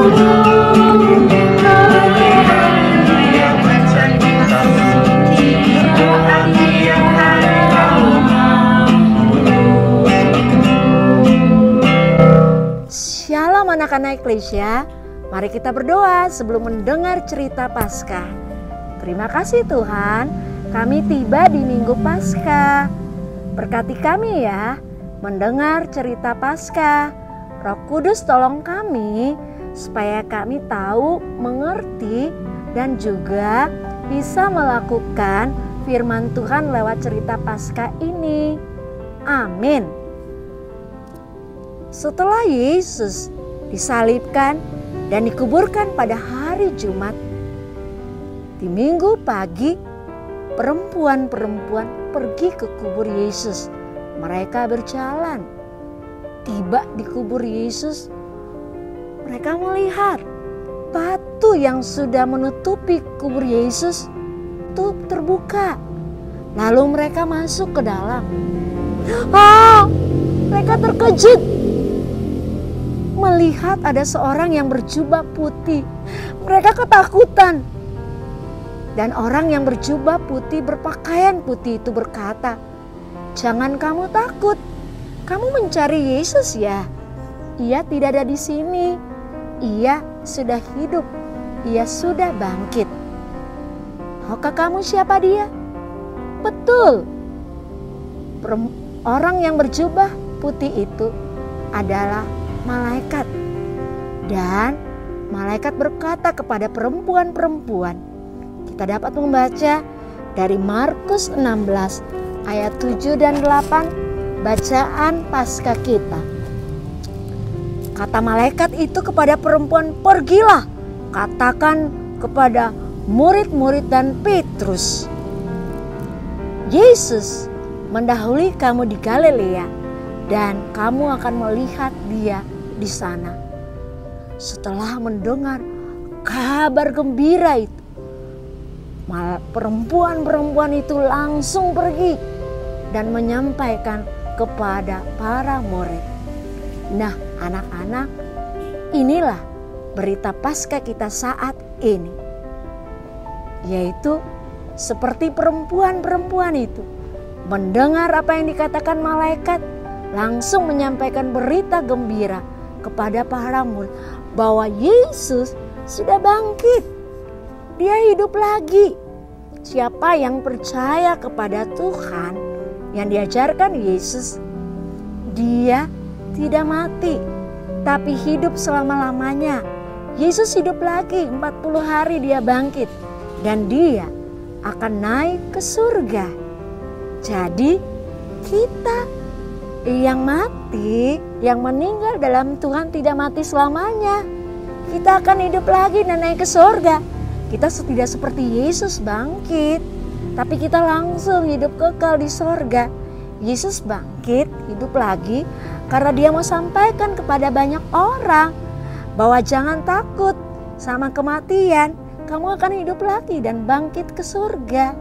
Shalom anak-anak Eklesia, mari kita berdoa sebelum mendengar cerita Paskah. Terima kasih Tuhan, kami tiba di Minggu Paskah. Berkati kami ya, mendengar cerita Paskah. Roh Kudus tolong kami, supaya kami tahu, mengerti, dan juga bisa melakukan firman Tuhan lewat cerita Paskah ini. Amin. Setelah Yesus disalibkan dan dikuburkan pada hari Jumat, di Minggu pagi perempuan-perempuan pergi ke kubur Yesus. Mereka berjalan, tiba di kubur Yesus. Mereka melihat batu yang sudah menutupi kubur Yesus itu terbuka. Lalu mereka masuk ke dalam. Mereka terkejut melihat ada seorang yang berjubah putih. Mereka ketakutan. Dan orang yang berjubah putih, berpakaian putih itu berkata, "Jangan kamu takut. Kamu mencari Yesus ya? Ia tidak ada di sini. Ia sudah hidup. Ia sudah bangkit. Tahukah kamu siapa dia?" Betul. Orang yang berjubah putih itu adalah malaikat. Dan malaikat berkata kepada perempuan-perempuan. Kita dapat membaca dari Markus 16 ayat 7 dan 8 bacaan Paskah kita. Kata malaikat itu kepada perempuan, "Pergilah, katakan kepada murid-murid dan Petrus, Yesus mendahului kamu di Galilea dan kamu akan melihat dia di sana." Setelah mendengar kabar gembira itu, perempuan-perempuan itu langsung pergi dan menyampaikan kepada para murid. Nah, anak-anak, inilah berita Paskah kita saat ini. Yaitu seperti perempuan-perempuan itu mendengar apa yang dikatakan malaikat, langsung menyampaikan berita gembira kepada para murid bahwa Yesus sudah bangkit. Dia hidup lagi. Siapa yang percaya kepada Tuhan yang diajarkan Yesus, dia tidak mati, tapi hidup selama-lamanya. Yesus hidup lagi, 40 hari dia bangkit, dan dia akan naik ke surga. Jadi kita yang mati, yang meninggal dalam Tuhan tidak mati selamanya. Kita akan hidup lagi dan naik ke surga. Kita tidak seperti Yesus bangkit, tapi kita langsung hidup kekal di surga. Yesus bangkit, hidup lagi, karena dia mau sampaikan kepada banyak orang bahwa jangan takut sama kematian. Kamu akan hidup lagi dan bangkit ke surga,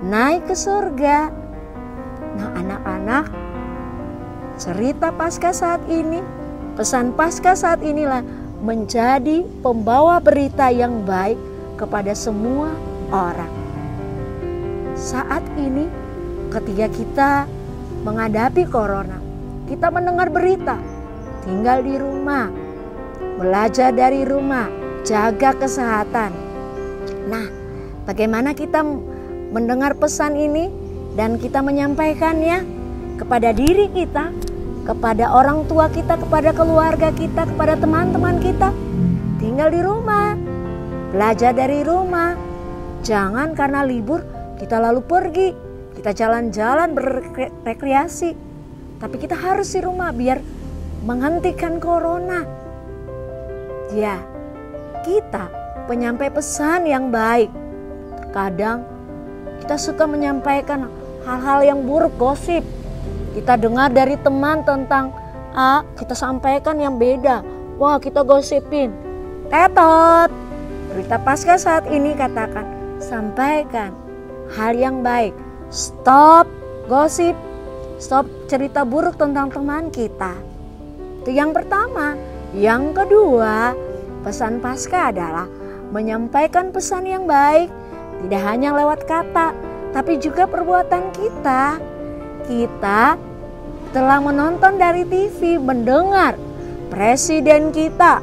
naik ke surga. Nah, anak-anak, cerita Paskah saat ini, pesan Paskah saat inilah menjadi pembawa berita yang baik kepada semua orang. Saat ini ketika kita menghadapi corona, kita mendengar berita, tinggal di rumah, belajar dari rumah, jaga kesehatan. Nah, bagaimana kita mendengar pesan ini dan kita menyampaikannya kepada diri kita, kepada orang tua kita, kepada keluarga kita, kepada teman-teman kita? Tinggal di rumah, belajar dari rumah. Jangan karena libur kita lalu pergi, kita jalan-jalan berrekreasi. Tapi kita harus di rumah biar menghentikan corona. Ya, kita penyampai pesan yang baik. Kadang kita suka menyampaikan hal-hal yang buruk, gosip. Kita dengar dari teman tentang A, kita sampaikan yang beda. Wah, kita gosipin. Tetot. Berita Paskah saat ini katakan, sampaikan hal yang baik. Stop gosip, stop cerita buruk tentang teman kita. Itu yang pertama. Yang kedua, Pesan Paskah adalah menyampaikan pesan yang baik, tidak hanya lewat kata, tapi juga perbuatan kita. Kita telah menonton dari TV, mendengar presiden kita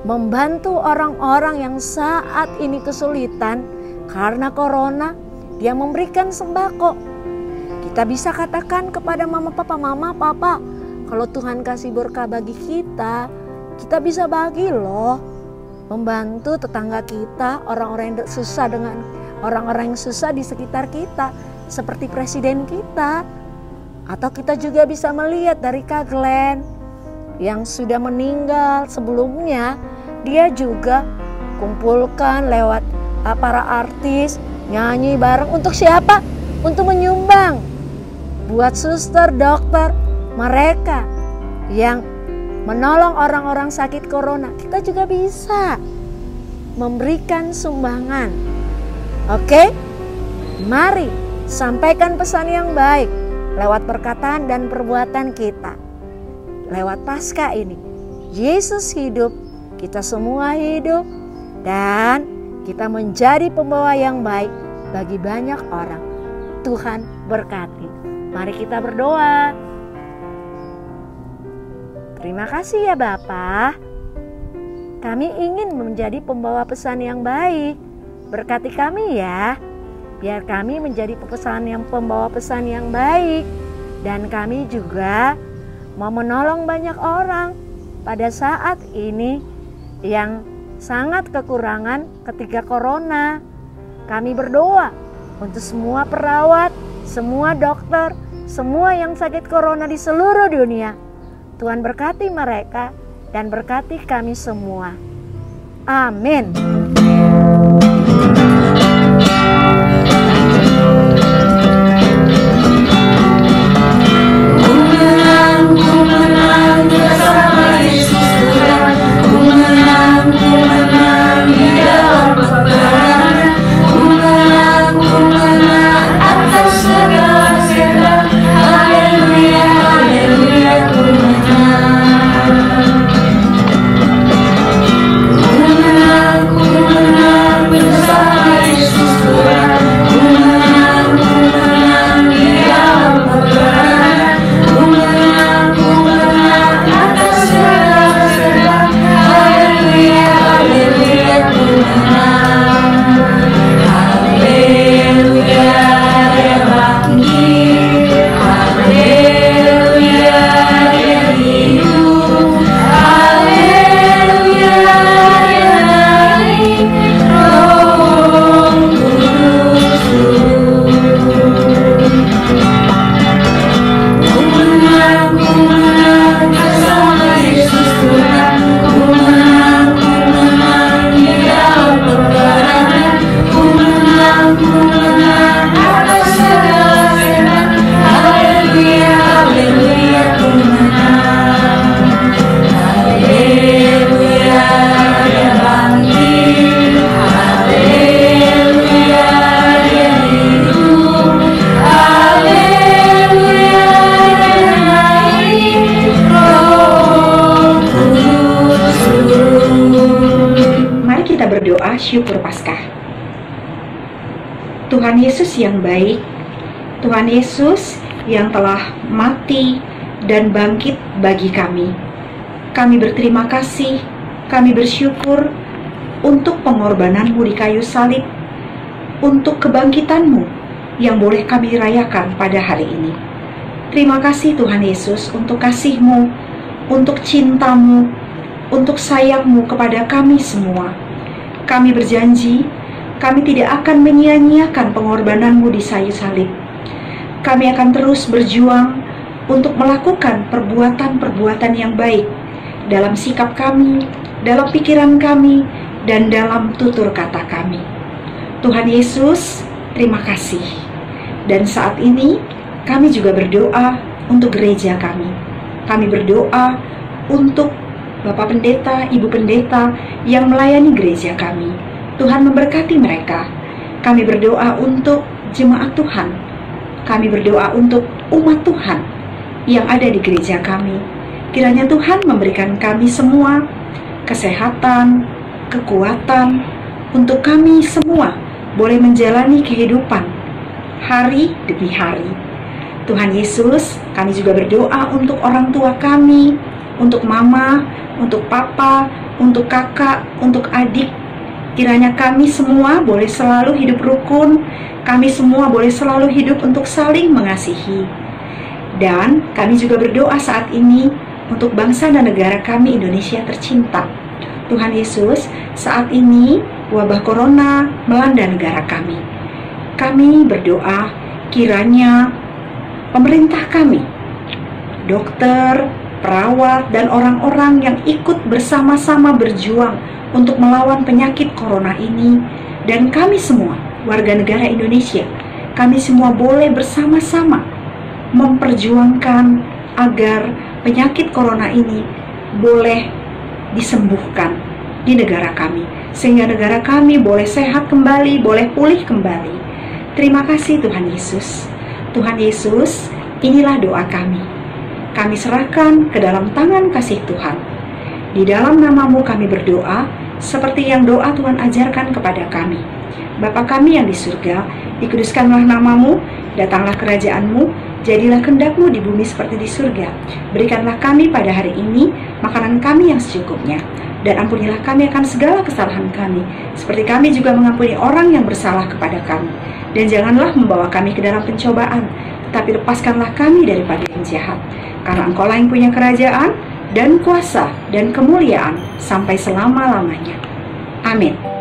membantu orang-orang yang saat ini kesulitan karena corona. Dia memberikan sembako. Kita bisa katakan kepada mama papa, kalau Tuhan kasih berkah bagi kita bisa bagi loh. Membantu tetangga kita, orang-orang yang susah dengan orang-orang yang susah di sekitar kita, seperti presiden kita. Atau kita juga bisa melihat dari Kak Glenn yang sudah meninggal sebelumnya, dia juga kumpulkan lewat para artis, nyanyi bareng untuk siapa? Untuk menyumbang buat suster, dokter, mereka yang menolong orang-orang sakit corona. Kita juga bisa memberikan sumbangan. Oke? Mari sampaikan pesan yang baik lewat perkataan dan perbuatan kita. Lewat Paskah ini, Yesus hidup, kita semua hidup, dan kita menjadi pembawa yang baik bagi banyak orang. Tuhan berkati. Mari kita berdoa. Terima kasih ya Bapa. Kami ingin menjadi pembawa pesan yang baik. Berkati kami ya. Biar kami menjadi pembawa pesan yang baik. Dan kami juga mau menolong banyak orang pada saat ini yang sangat kekurangan ketika corona. Kami berdoa untuk semua perawat, semua dokter, semua yang sakit corona di seluruh dunia. Tuhan berkati mereka dan berkati kami semua. Amin. Syukur Paskah. Tuhan Yesus yang baik, Tuhan Yesus yang telah mati dan bangkit bagi kami. Kami berterima kasih, kami bersyukur untuk pengorbanan-Mu di kayu salib, untuk kebangkitan-Mu yang boleh kami rayakan pada hari ini. Terima kasih Tuhan Yesus untuk kasih-Mu, untuk cinta-Mu, untuk sayang-Mu kepada kami semua. Kami berjanji, kami tidak akan menyia-nyiakan pengorbanan-Mu di kayu salib. Kami akan terus berjuang untuk melakukan perbuatan-perbuatan yang baik dalam sikap kami, dalam pikiran kami, dan dalam tutur kata kami. Tuhan Yesus, terima kasih. Dan saat ini, kami juga berdoa untuk gereja kami. Kami berdoa untuk Bapak Pendeta, Ibu Pendeta yang melayani gereja kami. Tuhan memberkati mereka. Kami berdoa untuk jemaat Tuhan. Kami berdoa untuk umat Tuhan yang ada di gereja kami. Kiranya Tuhan memberikan kami semua kesehatan, kekuatan untuk kami semua boleh menjalani kehidupan hari demi hari. Tuhan Yesus, kami juga berdoa untuk orang tua kami, untuk mama, untuk papa, untuk kakak, untuk adik. Kiranya kami semua boleh selalu hidup rukun, kami semua boleh selalu hidup untuk saling mengasihi. Dan kami juga berdoa saat ini untuk bangsa dan negara kami Indonesia tercinta. Tuhan Yesus, saat ini wabah corona melanda negara kami. Kami berdoa kiranya pemerintah kami, dokter, perawat, dan orang-orang yang ikut bersama-sama berjuang untuk melawan penyakit corona ini, dan kami semua, warga negara Indonesia, kami semua boleh bersama-sama memperjuangkan agar penyakit corona ini boleh disembuhkan di negara kami, sehingga negara kami boleh sehat kembali, boleh pulih kembali. Terima kasih Tuhan Yesus. Tuhan Yesus, inilah doa kami. Kami serahkan ke dalam tangan kasih Tuhan. Di dalam nama-Mu kami berdoa, seperti yang doa Tuhan ajarkan kepada kami. Bapa kami yang di surga, dikuduskanlah nama-Mu, datanglah kerajaan-Mu, jadilah kehendak-Mu di bumi seperti di surga. Berikanlah kami pada hari ini makanan kami yang secukupnya, dan ampunilah kami akan segala kesalahan kami, seperti kami juga mengampuni orang yang bersalah kepada kami. Dan janganlah membawa kami ke dalam pencobaan, tetapi lepaskanlah kami daripada yang jahat. Karena Engkau-lah yang punya kerajaan, dan kuasa, dan kemuliaan, sampai selama-lamanya. Amin.